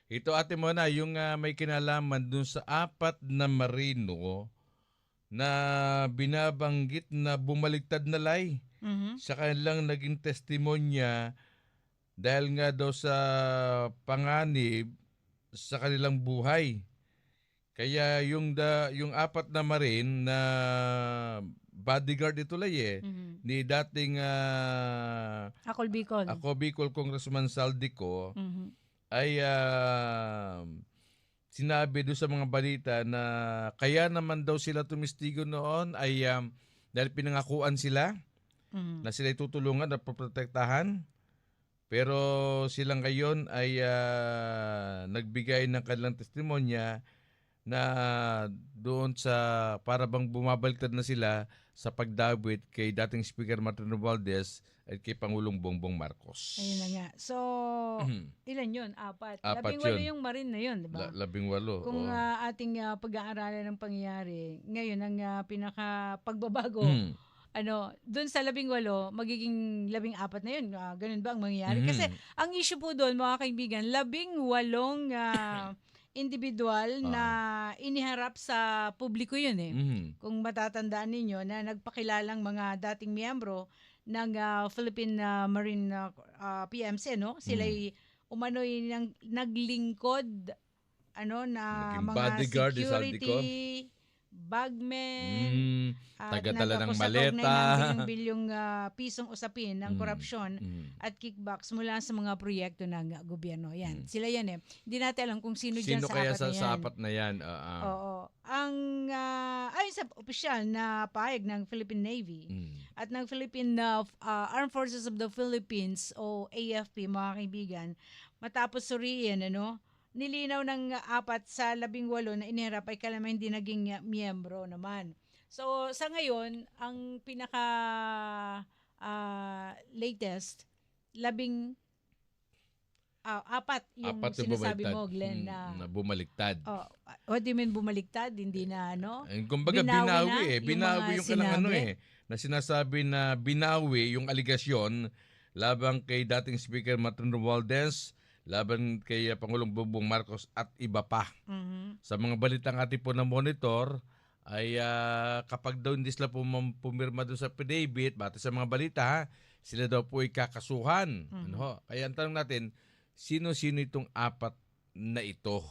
Ito ate mo na yung may kinalaman dun sa apat na marino na binabanggit na bumaliktad na lay Mhm. sa kanilang naging testimonya dahil nga daw sa panganib sa kanilang buhay. Kaya yung apat na marine na bodyguard ito lay Mhm. ni dating Akol Bicol. ako Bicol Congressman Saldico Mhm. ay sinabi doon sa mga balita na kaya naman daw sila tumistigo noon ay dahil pinangakuan sila Mhm. na sila'y tutulungan at poprotektahan. Pero silang ngayon ay nagbigay ng kanilang testimonya na doon sa para bang bumabaliktad na sila sa pagdawit kay dating Speaker Martin Romualdez at kay Pangulong Bongbong Marcos. Ayun na nga. So, ilan yun? Apat. Apat 18 yun. yung marine na yun, di ba? 18, Kung oo. ating pag-aaralan ng pangyayari, ngayon ang pinaka pagbabago, Mhm. dun sa 18, magiging 14 na yun. Ganun ba ang mangyayari? Kasi Mhm. ang issue po doon, mga kaibigan, 18 individual na Ah. iniharap sa publiko yun eh. Mhm. Kung matatandaan ninyo na nagpakilalang mga dating miyembro ng Philippine Marine PMC, no? Mhm. Sila'y umano'y naglingkod na Naging mga bodyguard ni security, Saldico. bagmen, at Tagadala ng nag-ako sa kaugnay maleta. ng bilyong-bilyong pisong usapin ng Mm. korupsyon Mm. at kickbacks mula sa mga proyekto ng gobyerno. Yan, Mm. sila yan eh. Hindi natin alam kung sino dyan Sino sa kaya apat na sa yan. apat na yan? Oo. Oo. Ayon sa opisyal na pahayag ng Philippine Navy Mm. at ng Philippine Armed Forces of the Philippines o AFP, mga kaibigan, matapos suriin, nilinaw ng apat sa 18 na iniharap ay kalamang hindi naging miyembro naman. So, sa ngayon, ang pinaka latest, labing apat yung Apat yung sinasabi bumaliktad. mo, Glenn, na Na bumaliktad. what do you mean bumaliktad? Hindi na Kumbaga binawi binawi na yung binawi mga yung kailang sinabi. na sinasabi na binawi yung aligasyon laban kay dating Speaker Martin Romualdez, laban kay Pangulong Bongbong Marcos at iba pa. Mhm. Sa mga balitang ating po na monitor ay kapag daw hindi sila pumirma doon sa affidavit, base sa mga balita, sila daw po ay kakasuhan. Ano Mhm. ho? Kaya ang tanong natin, sino-sino itong apat na ito?